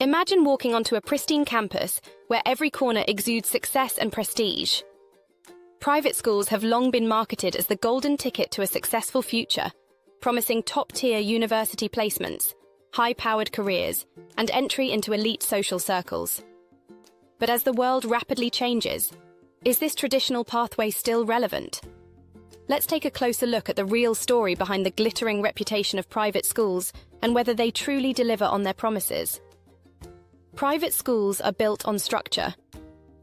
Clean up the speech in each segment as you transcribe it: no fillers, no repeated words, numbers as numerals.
Imagine walking onto a pristine campus where every corner exudes success and prestige. Private schools have long been marketed as the golden ticket to a successful future, promising top-tier university placements, high-powered careers, and entry into elite social circles. But as the world rapidly changes, is this traditional pathway still relevant? Let's take a closer look at the real story behind the glittering reputation of private schools and whether they truly deliver on their promises. Private schools are built on structure,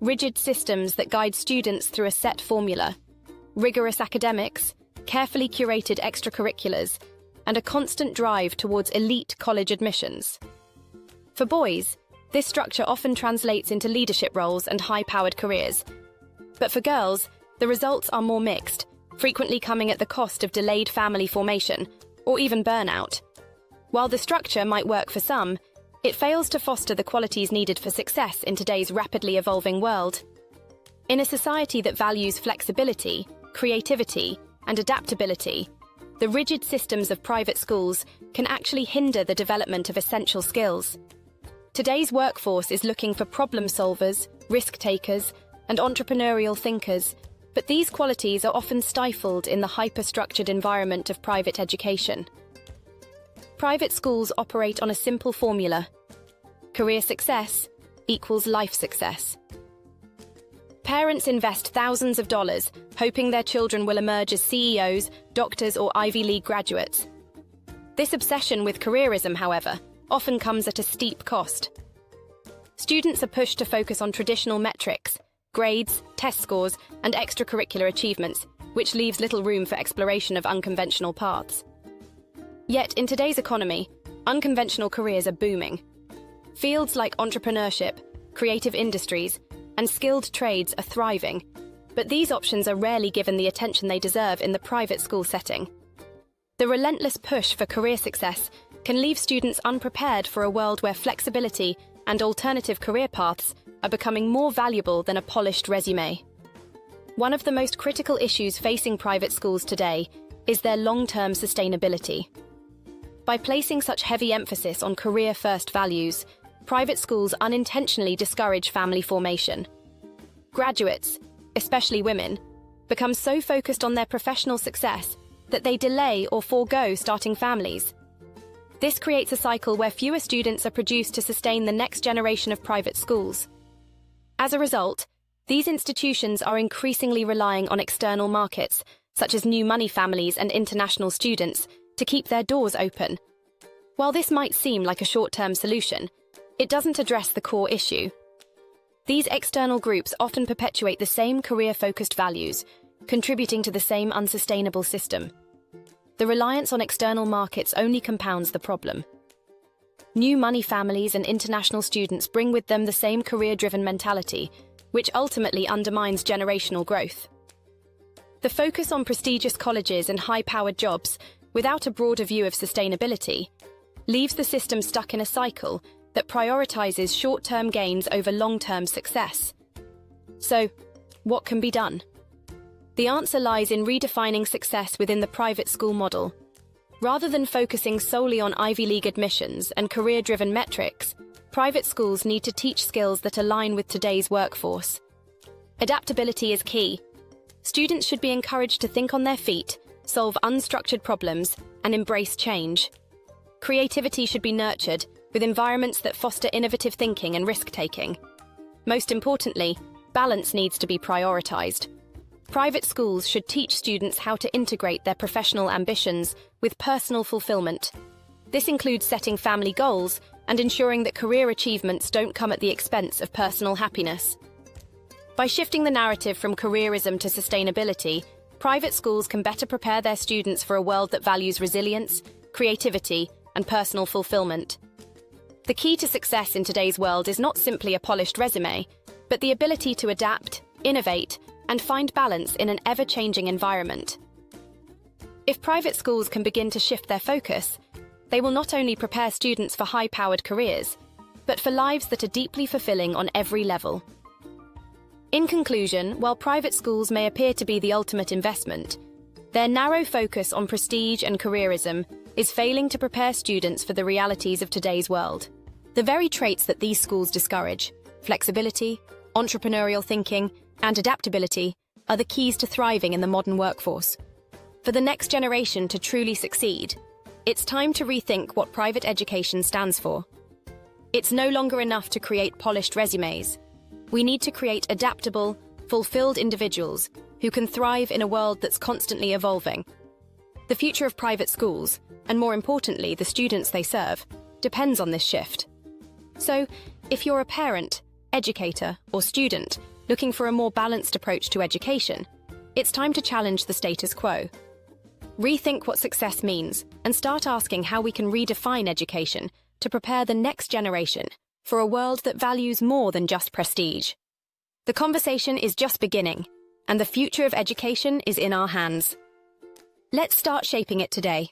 rigid systems that guide students through a set formula, rigorous academics, carefully curated extracurriculars, and a constant drive towards elite college admissions. For boys, this structure often translates into leadership roles and high-powered careers. But for girls, the results are more mixed, frequently coming at the cost of delayed family formation or even burnout. While the structure might work for some, it fails to foster the qualities needed for success in today's rapidly evolving world. In a society that values flexibility, creativity, and adaptability, the rigid systems of private schools can actually hinder the development of essential skills. Today's workforce is looking for problem solvers, risk takers, and entrepreneurial thinkers, but these qualities are often stifled in the hyper-structured environment of private education. Private schools operate on a simple formula: career success equals life success. Parents invest thousands of dollars, hoping their children will emerge as CEOs, doctors, or Ivy League graduates. This obsession with careerism, however, often comes at a steep cost. Students are pushed to focus on traditional metrics, grades, test scores, and extracurricular achievements, which leaves little room for exploration of unconventional paths. Yet, in today's economy, unconventional careers are booming. Fields like entrepreneurship, creative industries, and skilled trades are thriving, but these options are rarely given the attention they deserve in the private school setting. The relentless push for career success can leave students unprepared for a world where flexibility and alternative career paths are becoming more valuable than a polished resume. One of the most critical issues facing private schools today is their long-term sustainability. By placing such heavy emphasis on career-first values, private schools unintentionally discourage family formation. Graduates, especially women, become so focused on their professional success that they delay or forego starting families. This creates a cycle where fewer students are produced to sustain the next generation of private schools. As a result, these institutions are increasingly relying on external markets, such as new money families and international students, to keep their doors open. While this might seem like a short-term solution, it doesn't address the core issue. These external groups often perpetuate the same career-focused values, contributing to the same unsustainable system. The reliance on external markets only compounds the problem. New money families and international students bring with them the same career-driven mentality, which ultimately undermines generational growth. The focus on prestigious colleges and high-powered jobs, without a broader view of sustainability, leaves the system stuck in a cycle that prioritizes short-term gains over long-term success. So, what can be done? The answer lies in redefining success within the private school model. Rather than focusing solely on Ivy League admissions and career-driven metrics, private schools need to teach skills that align with today's workforce. Adaptability is key. Students should be encouraged to think on their feet, solve unstructured problems, and embrace change. Creativity should be nurtured, with environments that foster innovative thinking and risk-taking. Most importantly, balance needs to be prioritized. Private schools should teach students how to integrate their professional ambitions with personal fulfillment. This includes setting family goals and ensuring that career achievements don't come at the expense of personal happiness. By shifting the narrative from careerism to sustainability, private schools can better prepare their students for a world that values resilience, creativity, and personal fulfillment. The key to success in today's world is not simply a polished resume, but the ability to adapt, innovate, and find balance in an ever-changing environment. If private schools can begin to shift their focus, they will not only prepare students for high-powered careers, but for lives that are deeply fulfilling on every level. In conclusion, while private schools may appear to be the ultimate investment, their narrow focus on prestige and careerism is failing to prepare students for the realities of today's world. The very traits that these schools discourage, flexibility, entrepreneurial thinking, and adaptability, are the keys to thriving in the modern workforce. For the next generation to truly succeed, it's time to rethink what private education stands for. It's no longer enough to create polished resumes. We need to create adaptable, fulfilled individuals who can thrive in a world that's constantly evolving. The future of private schools, and more importantly, the students they serve, depends on this shift. So, if you're a parent, educator, or student looking for a more balanced approach to education, it's time to challenge the status quo. Rethink what success means and start asking how we can redefine education to prepare the next generation for a world that values more than just prestige. The conversation is just beginning, and the future of education is in our hands. Let's start shaping it today.